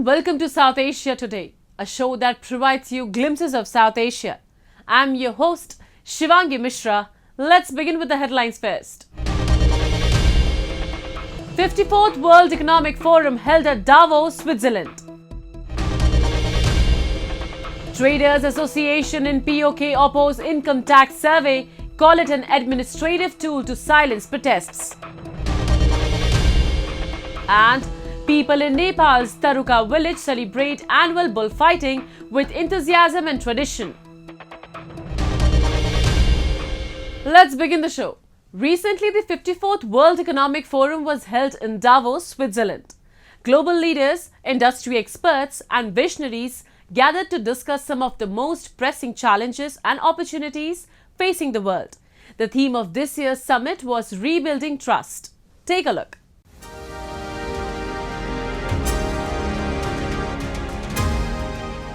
welcome to South Asia Today, a show that provides you glimpses of South Asia. I'm your host, Shivangi Mishra. Let's begin with the headlines first. 54th World Economic Forum held at Davos, Switzerland. Traders Association in POK oppose income tax survey, call it an administrative tool to silence protests. And people in Nepal's Taruka village celebrate annual bullfighting with enthusiasm and tradition. Let's begin the show. Recently, the 54th World Economic Forum was held in Davos, Switzerland. Global leaders, industry experts, and visionaries gathered to discuss some of the most pressing challenges and opportunities facing the world. The theme of this year's summit was Rebuilding Trust. Take a look.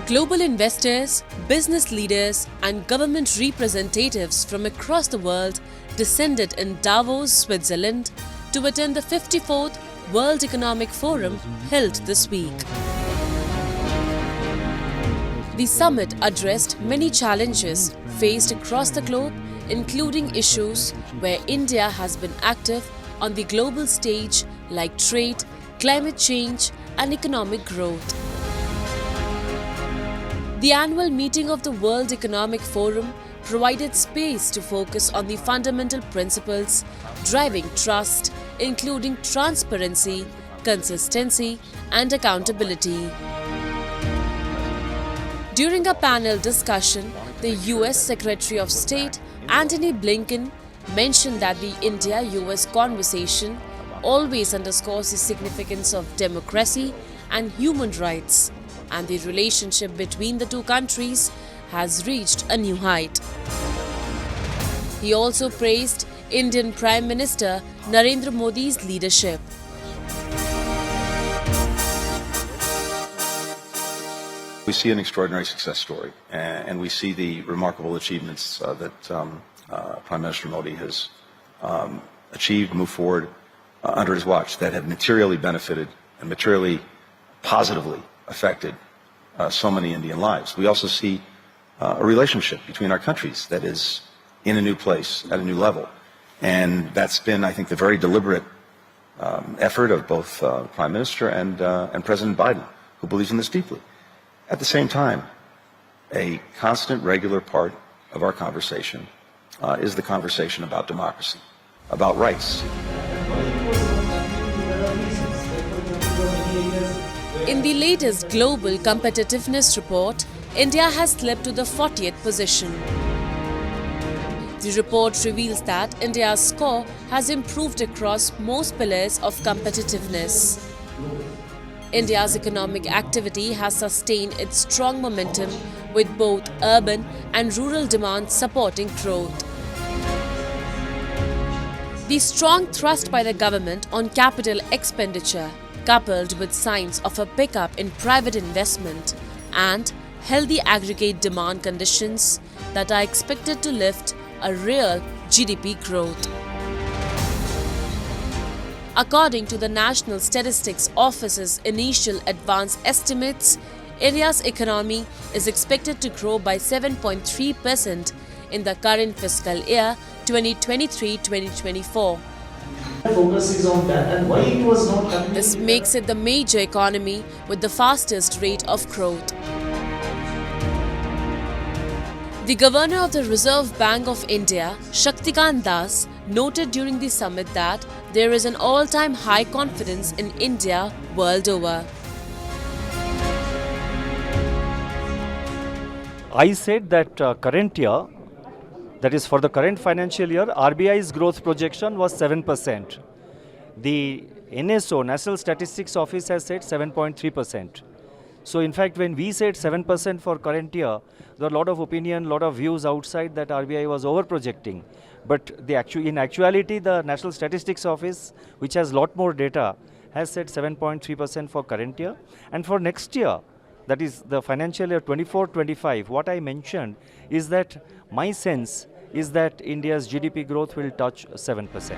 Global investors, business leaders, and government representatives from across the world descended in Davos, Switzerland to attend the 54th World Economic Forum held this week. The summit addressed many challenges faced across the globe, including issues where India has been active on the global stage like trade, climate change, and economic growth. The annual meeting of the World Economic Forum provided space to focus on the fundamental principles driving trust, including transparency, consistency, and accountability. During a panel discussion, the US Secretary of State Antony Blinken mentioned that the India-US conversation always underscores the significance of democracy and human rights, and the relationship between the two countries has reached a new height. He also praised Indian Prime Minister Narendra Modi's leadership. We see an extraordinary success story, and we see the remarkable achievements that Prime Minister Modi has achieved, moved forward under his watch that have materially benefited and materially positively affected so many Indian lives. We also see a relationship between our countries that is in a new place, at a new level. And that's been, I think, the very deliberate effort of both Prime Minister and President Biden, who believes in this deeply. At the same time, a constant, regular part of our conversation is the conversation about democracy, about rights. In the latest Global Competitiveness Report, India has slipped to the 40th position. The report reveals that India's score has improved across most pillars of competitiveness. India's economic activity has sustained its strong momentum with both urban and rural demand supporting growth. The strong thrust by the government on capital expenditure, coupled with signs of a pickup in private investment and healthy aggregate demand conditions that are expected to lift a real GDP growth. According to the National Statistics Office's initial advance estimates, India's economy is expected to grow by 7.3% in the current fiscal year 2023-2024. Focus is on that and why it was not happening. This makes it the major economy with the fastest rate of growth. The Governor of the Reserve Bank of India, Shaktikant Das, noted during the summit that there is an all-time high confidence in India world over. I said that current year, that is for the current financial year, RBI's growth projection was 7%. The NSO, National Statistics Office, has said 7.3%. So in fact, when we said 7% for current year, there are a lot of opinion, lot of views outside that RBI was over-projecting. But in actuality, the National Statistics Office, which has a lot more data, has said 7.3% for current year. And for next year, that is the financial year 24-25, what I mentioned is that my sense is that India's GDP growth will touch 7%.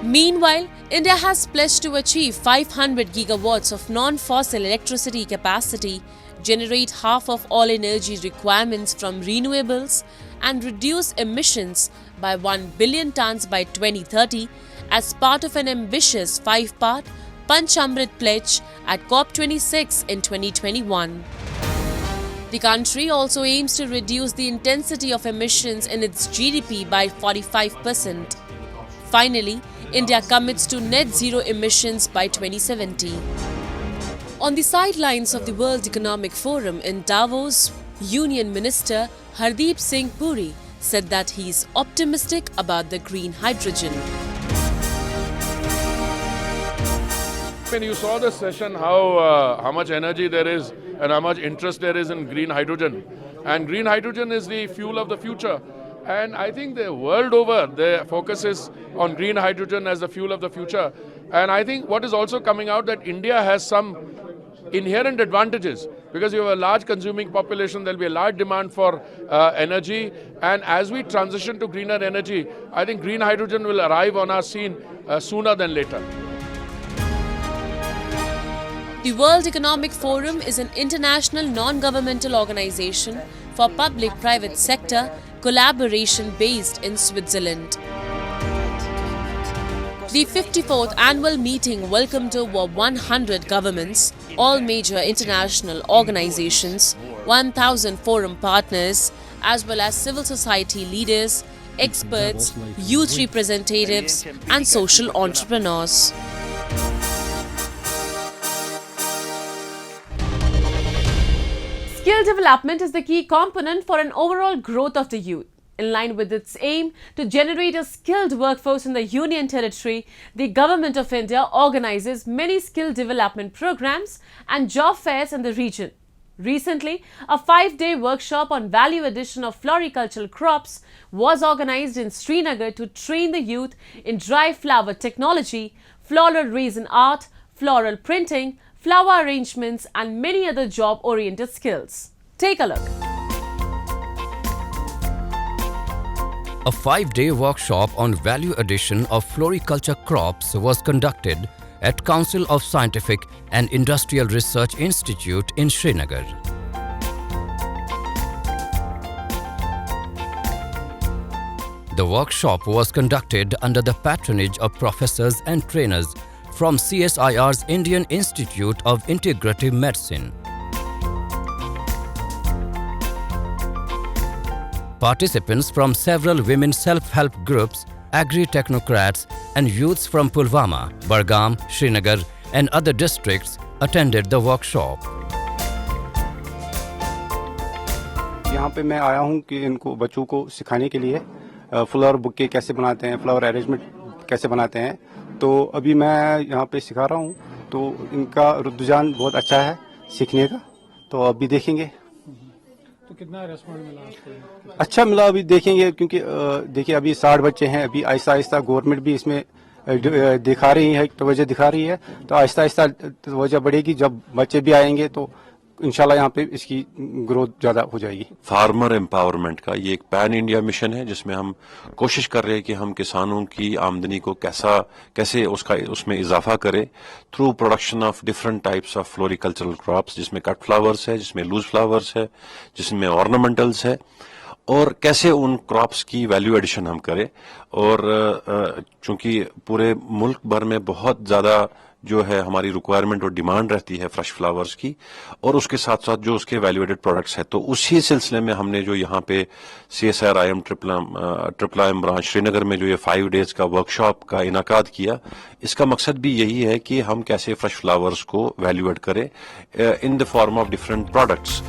Meanwhile, India has pledged to achieve 500 gigawatts of non-fossil electricity capacity, generate half of all energy requirements from renewables, and reduce emissions by 1 billion tons by 2030 as part of an ambitious 5-part Panchamrit pledge at COP26 in 2021. The country also aims to reduce the intensity of emissions in its GDP by 45%. Finally, India commits to net zero emissions by 2070. On the sidelines of the World Economic Forum in Davos, Union Minister Hardeep Singh Puri said that he is optimistic about the green hydrogen. When you saw the session, how much energy there is and how much interest there is in green hydrogen. And green hydrogen is the fuel of the future. And I think the world over, the focus is on green hydrogen as the fuel of the future. And I think what is also coming out that India has some inherent advantages because you have a large consuming population, there will be a large demand for energy. And as we transition to greener energy, I think green hydrogen will arrive on our scene sooner than later. The World Economic Forum is an international non-governmental organization for public-private sector collaboration based in Switzerland. The 54th annual meeting welcomed over 100 governments, all major international organizations, 1,000 forum partners, as well as civil society leaders, experts, youth representatives, and social entrepreneurs. Skill development is the key component for an overall growth of the youth. In line with its aim to generate a skilled workforce in the Union Territory, the Government of India organizes many skill development programs and job fairs in the region. Recently, a 5-day workshop on value addition of floricultural crops was organized in Srinagar to train the youth in dry flower technology, floral resin art, floral printing, flower arrangements, and many other job-oriented skills. Take a look. A 5-day workshop on value addition of floriculture crops was conducted at Council of Scientific and Industrial Research Institute in Srinagar. The workshop was conducted under the patronage of professors and trainers from CSIR's Indian Institute of Integrative Medicine. Participants from several women self-help groups, agri-technocrats and youths from Pulwama, Bargam, Srinagar and other districts attended the workshop. यहाँ पे मैं आया हूँ कि इनको बच्चों को सिखाने के लिए फ्लावर बुके कैसे बनाते हैं, फ्लावर अरेंजमेंट कैसे बनाते हैं। तो अभी मैं यहाँ पे सिखा रहा हूँ, तो इनका रुझान बहुत अच्छा है सीखने का। तो अभी देखेंगे तो कितना रेस्पॉन्स मिला आपको? अच्छा मिला, अभी देखेंगे क्योंकि देखिए अभी 60 बच्चे हैं। अभी आहिस्ता आहिस्ता गवर्नमेंट भी इसमें दिखा रही है, तवज्जो दिखा रही है। तो आहिस्ता आहिस्ता तवज्जो बढ़ेगी। जब बच्चे भी आएंगे तो इंशाल्लाह यहाँ पे इसकी ग्रोथ ज्यादा हो जाएगी। फार्मर एम्पावरमेंट का ये एक पैन इंडिया मिशन है जिसमें हम कोशिश कर रहे हैं कि हम किसानों की आमदनी को कैसे उसमें इजाफा करें through production of different types of floricultural crops, जिसमें कट फ्लावर्स है, जिसमें लूज फ्लावर्स है, जिसमें ऑर्नामेंटल्स है, और कैसे उन क्रॉप्स की वैल्यू एडिशन हम करें। और चूंकि पूरे मुल्क भर में बहुत ज्यादा जो है हमारी रिक्वायरमेंट और डिमांड रहती है फ्रेश फ्लावर्स की, और उसके साथ साथ जो उसके वैल्यू एडेड प्रोडक्ट्स है, तो उसी सिलसिले में हमने जो यहाँ पे CSIR triple IM branch Srinagar में जो ये 5 डेज का वर्कशॉप का इनाकाद किया, इसका मकसद भी यही है कि हम कैसे फ्रेश फ्लावर्स को वैल्यू एड करें in the form of different products.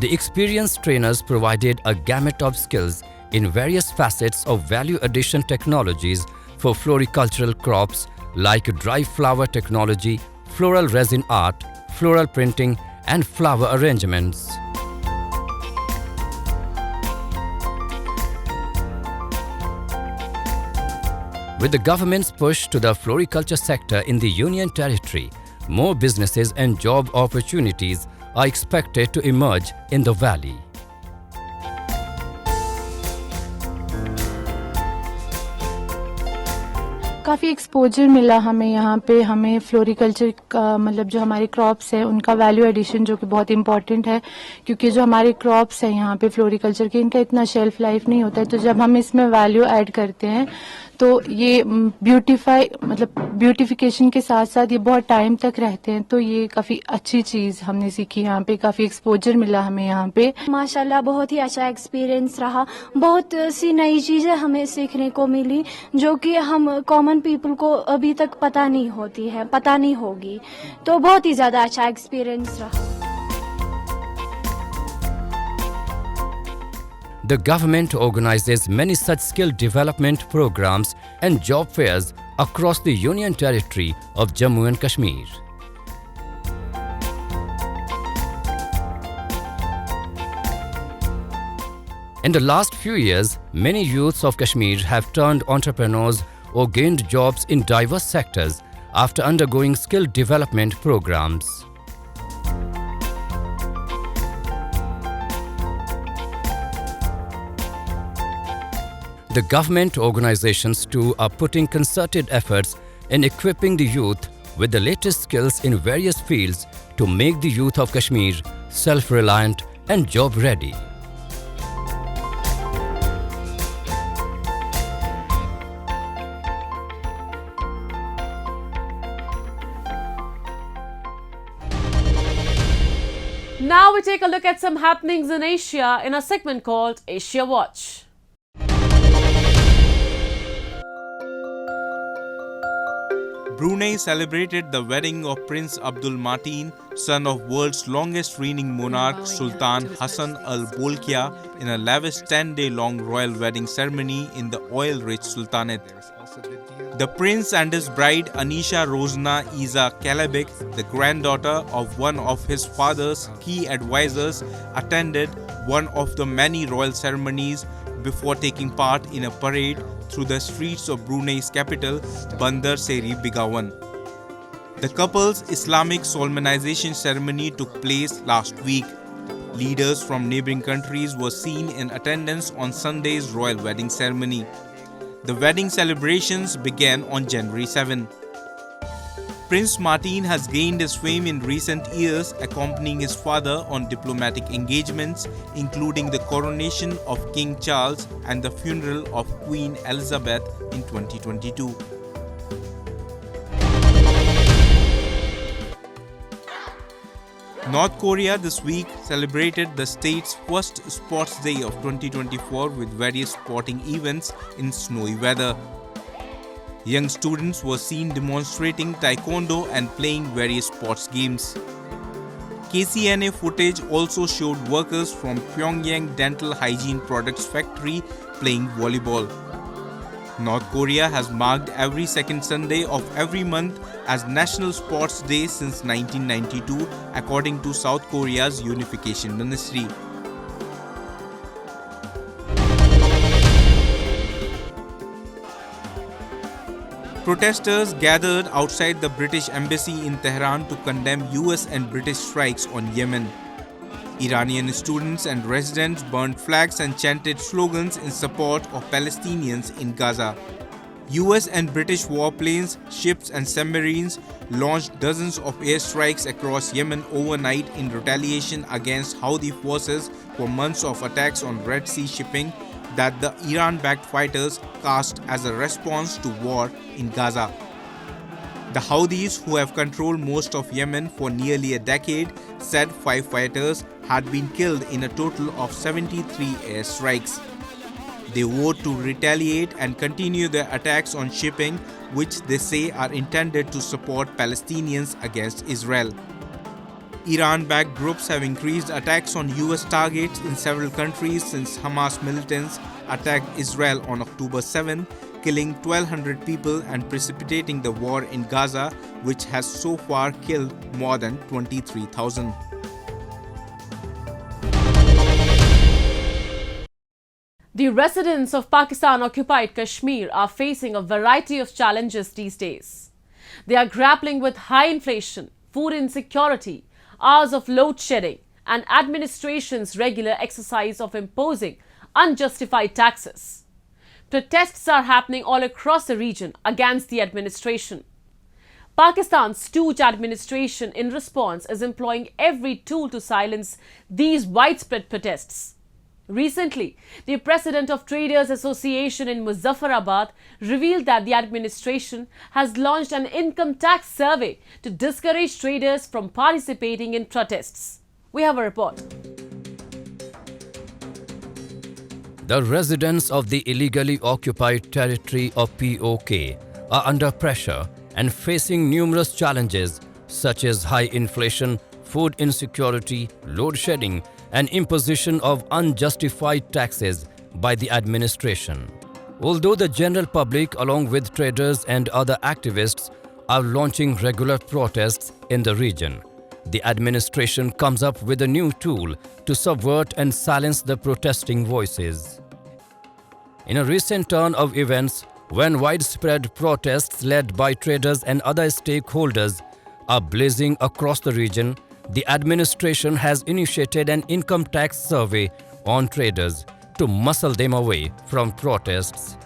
The experienced trainers provided a gamut of skills in various facets of value addition technologies for floricultural crops like dry flower technology, floral resin art, floral printing and flower arrangements. With the government's push to the floriculture sector in the Union Territory, more businesses and job opportunities are expected to emerge in the valley. काफ़ी exposure मिला हमें यहाँ पे, हमें floriculture का मतलब जो हमारे क्रॉप्स हैं उनका वैल्यू एडिशन जो कि बहुत इंपॉर्टेंट है, क्योंकि जो हमारे क्रॉप्स हैं यहाँ पे फ्लोरिकल्चर के, इनका इतना शेल्फ लाइफ नहीं होता है, तो जब हम इसमें वैल्यू ऐड करते हैं तो ये ब्यूटिफिकेशन के साथ साथ ये बहुत टाइम तक रहते हैं, तो ये काफ़ी अच्छी चीज़ हमने सीखी यहाँ पे, काफ़ी एक्सपोजर मिला हमें यहाँ पे। माशाल्लाह बहुत ही अच्छा एक्सपीरियंस रहा, बहुत सी नई चीज़ें हमें सीखने को मिली जो कि हम कॉमन पीपल को अभी तक पता नहीं होती है, पता नहीं होगी, तो बहुत ही ज़्यादा अच्छा एक्सपीरियंस रहा। The government organizes many such skill development programs and job fairs across the Union Territory of Jammu and Kashmir. In the last few years, many youths of Kashmir have turned entrepreneurs or gained jobs in diverse sectors after undergoing skill development programs. The government organizations too are putting concerted efforts in equipping the youth with the latest skills in various fields to make the youth of Kashmir self-reliant and job-ready. Now we take a look at some happenings in Asia in a segment called Asia Watch. Brunei celebrated the wedding of Prince Abdul Mateen, son of world's longest reigning monarch Sultan Hassan Al Bolkiah, in a lavish 10-day-long royal wedding ceremony in the oil-rich Sultanate. The prince and his bride Anisha Rozna Iza Kalabik, the granddaughter of one of his father's key advisors, attended one of the many royal ceremonies before taking part in a parade through the streets of Brunei's capital, Bandar Seri Begawan. The couple's Islamic solemnization ceremony took place last week. Leaders from neighboring countries were seen in attendance on Sunday's royal wedding ceremony. The wedding celebrations began on January 7. Prince Martin has gained his fame in recent years, accompanying his father on diplomatic engagements, including the coronation of King Charles and the funeral of Queen Elizabeth in 2022. North Korea this week celebrated the state's first Sports Day of 2024 with various sporting events in snowy weather. Young students were seen demonstrating taekwondo and playing various sports games. KCNA footage also showed workers from Pyongyang Dental Hygiene Products Factory playing volleyball. North Korea has marked every second Sunday of every month as National Sports Day since 1992, according to South Korea's Unification Ministry. Protesters gathered outside the British embassy in Tehran to condemn US and British strikes on Yemen. Iranian students and residents burned flags and chanted slogans in support of Palestinians in Gaza. US and British warplanes, ships and submarines launched dozens of airstrikes across Yemen overnight in retaliation against Houthi forces for months of attacks on Red Sea shipping that the Iran-backed fighters cast as a response to war in Gaza. The Houthis, who have controlled most of Yemen for nearly a decade, said 5 fighters had been killed in a total of 73 airstrikes. They vowed to retaliate and continue their attacks on shipping, which they say are intended to support Palestinians against Israel. Iran-backed groups have increased attacks on US targets in several countries since Hamas militants attacked Israel on October 7, killing 1,200 people and precipitating the war in Gaza, which has so far killed more than 23,000. The residents of Pakistan-occupied Kashmir are facing a variety of challenges these days. They are grappling with high inflation, food insecurity, hours of load shedding, and administration's regular exercise of imposing unjustified taxes. Protests are happening all across the region against the administration. Pakistan's stooge administration, in response, is employing every tool to silence these widespread protests. Recently, the president of Traders Association in Muzaffarabad revealed that the administration has launched an income tax survey to discourage traders from participating in protests. We have a report. The residents of the illegally occupied territory of POK are under pressure and facing numerous challenges such as high inflation, food insecurity, load shedding, and imposition of unjustified taxes by the administration. Although the general public, along with traders and other activists, are launching regular protests in the region, the administration comes up with a new tool to subvert and silence the protesting voices. In a recent turn of events, when widespread protests led by traders and other stakeholders are blazing across the region, the administration has initiated an income tax survey on traders to muscle them away from protests.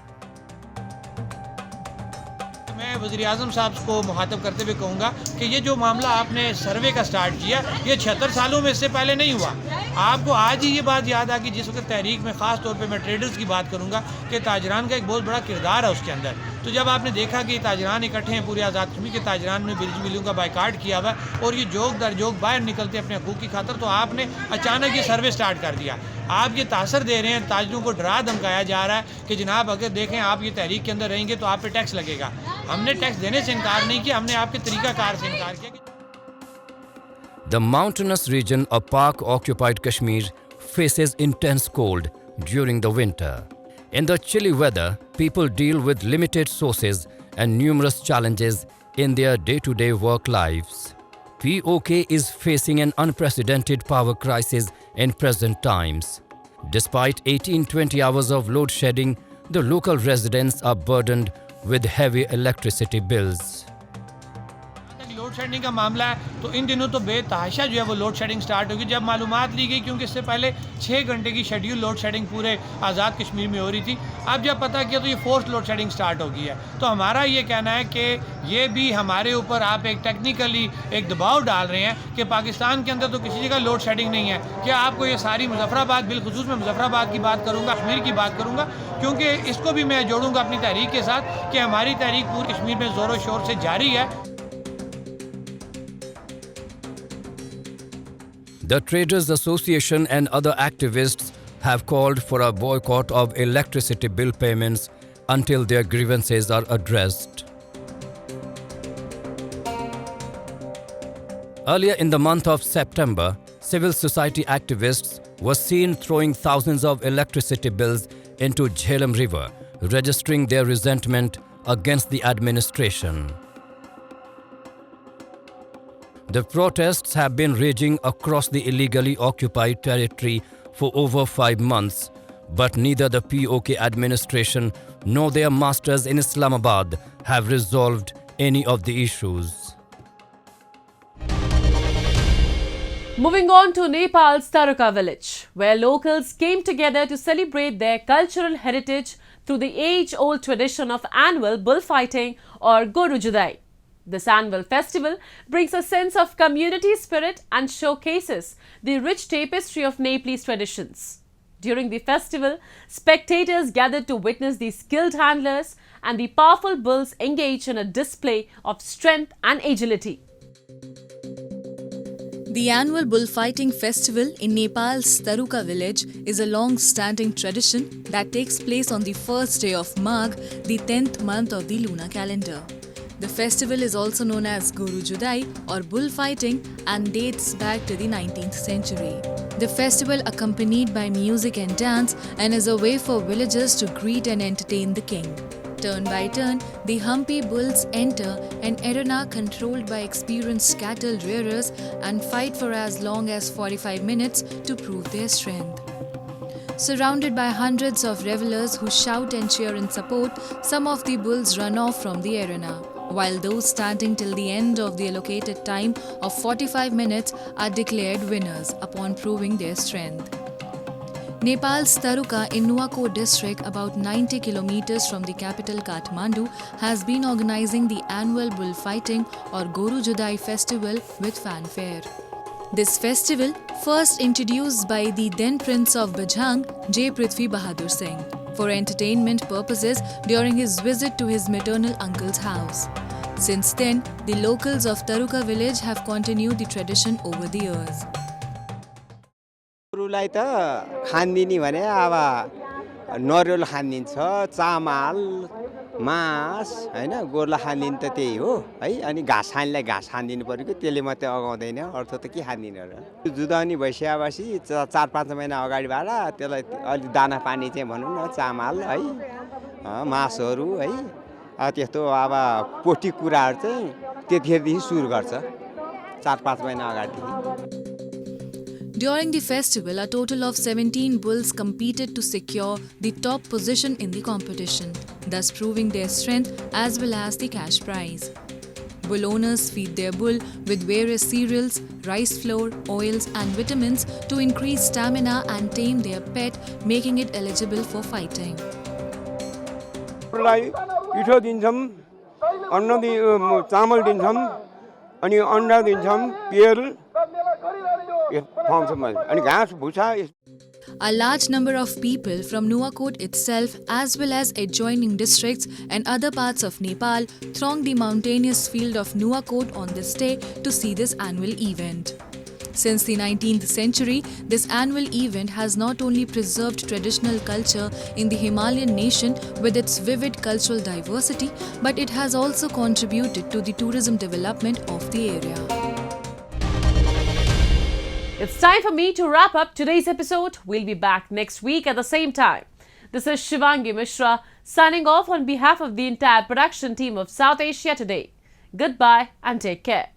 मैं वज़ीर-ए-आज़म साहब को मुखातब करते हुए कहूँगा कि ये जो मामला आपने सर्वे का स्टार्ट किया, ये 76 सालों में इससे पहले नहीं हुआ। आपको आज ही ये बात याद आ कि जिस वक्त तहरीक में ख़ास तौर पे मैं ट्रेडर्स की बात करूँगा कि ताजरान का एक बहुत बड़ा किरदार है उसके अंदर। तो जब आपने देखा कि ताजरान इकट्ठे हैं, पूरे आज़ाद कश्मीर के ताजरान ने बिजली बिलों का बाइकाट किया हुआ और ये जोग दर जोग बाहर निकलते अपने हकूक़ की खातर, तो आपने अचानक ये सर्वे स्टार्ट कर दिया। आप ये तासर दे रहे हैं, ताजरों को डरा धमकाया जा रहा है कि जनाब अगर देखें आप ये तहरीक के अंदर रहेंगे तो आप पे टैक्स लगेगा। हमने टैक्स देने से इनकार नहीं किया, हमने आपके तरीक़ाकार से इनकार किया। The mountainous region of Pak-occupied Kashmir faces intense cold during the winter. In the chilly weather, people deal with limited sources and numerous challenges in their day-to-day work lives. POK is facing an unprecedented power crisis in present times. Despite 18-20 hours of load shedding, the local residents are burdened with heavy electricity bills. Load shedding का मामला है तो इन दिनों तो बेतहाशा जो है वो लोड शेडिंग स्टार्ट होगी। जब मालूमात ली गई, क्योंकि इससे पहले 6 घंटे की शेड्यूल लोड शेडिंग पूरे आज़ाद कश्मीर में हो रही थी, अब जब पता किया तो ये फोर्स लोड शेडिंग स्टार्ट हो गई है। तो हमारा ये कहना है कि ये भी हमारे ऊपर आप एक टेक्निकली एक दबाव डाल रहे हैं कि पाकिस्तान के अंदर तो किसी जगह लोड शेडिंग नहीं है। क्या आपको ये सारी मुजफ्फराबाद, बिलखुसूस में मुजफ्फराबाद की बात करूँगा, कश्मीर की बात करूँगा, क्योंकि इसको भी मैं जोड़ूँगा अपनी तहरीक के साथ कि हमारी तहरीक पूरे कश्मीर में ज़ोरों शोर से जारी है। The Traders Association and other activists have called for a boycott of electricity bill payments until their grievances are addressed. Earlier in the month of September, civil society activists were seen throwing thousands of electricity bills into Jhelum River, registering their resentment against the administration. The protests have been raging across the illegally occupied territory for over 5 months, but neither the POK administration nor their masters in Islamabad have resolved any of the issues. Moving on to Nepal's Taruka village, where locals came together to celebrate their cultural heritage through the age-old tradition of annual bullfighting or Guru Judai. This annual festival brings a sense of community spirit and showcases the rich tapestry of Nepalese traditions. During the festival, spectators gathered to witness the skilled handlers and the powerful bulls engage in a display of strength and agility. The annual bullfighting festival in Nepal's Taruka village is a long-standing tradition that takes place on the first day of Magh, the 10th month of the lunar calendar. The festival is also known as Guru Judai or bullfighting and dates back to the 19th century. The festival accompanied by music and dance and is a way for villagers to greet and entertain the king. Turn by turn, the humpy bulls enter an arena controlled by experienced cattle rearers and fight for as long as 45 minutes to prove their strength. Surrounded by hundreds of revelers who shout and cheer in support, some of the bulls run off from the arena, while those standing till the end of the allocated time of 45 minutes are declared winners upon proving their strength. Nepal's Taruka in Nuwakot district, about 90 kilometers from the capital Kathmandu, has been organizing the annual bullfighting or Goru Judai festival with fanfare. This festival, first introduced by the then Prince of Bajhang, J. Prithvi Bahadur Singh, for entertainment purposes during his visit to his maternal uncle's house. Since then, the locals of Taruka village have continued the tradition over the years. गोरुलाई त खान्दिनी भने अब नरिवल खान्दिन्छ चामल मास हैन गोरुलाई खान्दिन त त्यही हो है अनि घाँस खानेलाई घाँस खान्दिनु पर्यो कि त्यसले मात्रै अगाउँदैन अर्थ त के खान्दिन र जुदाउनी भइसकेपछि 4-5 महिना अगाडिबाट त्यसलाई अलि दाना पानी चाहिँ भनौं न चामल है मासहरू है त्यस्तो अब पोटी कुराहरु चाहिँ त्यतिखेरदेखि सुरु गर्छ 4-5 महिना अगाडिदेखि. During the festival, a total of 17 bulls competed to secure the top position in the competition, thus proving their strength as well as the cash prize. Bull owners feed their bull with various cereals, rice flour, oils and vitamins to increase stamina and tame their pet, making it eligible for fighting. पिठो दिन्छौं अन्न चामल दिन्छौं अनि अन्डा दिन्छौं पेल अनि घाँस भुसा. A large number of people from Nuwakot itself as well as adjoining districts and other parts of Nepal throng the mountainous field of Nuwakot on this day to see this annual event. Since the 19th century, this annual event has not only preserved traditional culture in the Himalayan nation with its vivid cultural diversity, but it has also contributed to the tourism development of the area. It's time for me to wrap up today's episode. We'll be back next week at the same time. This is Shivangi Mishra signing off on behalf of the entire production team of South Asia Today. Goodbye and take care.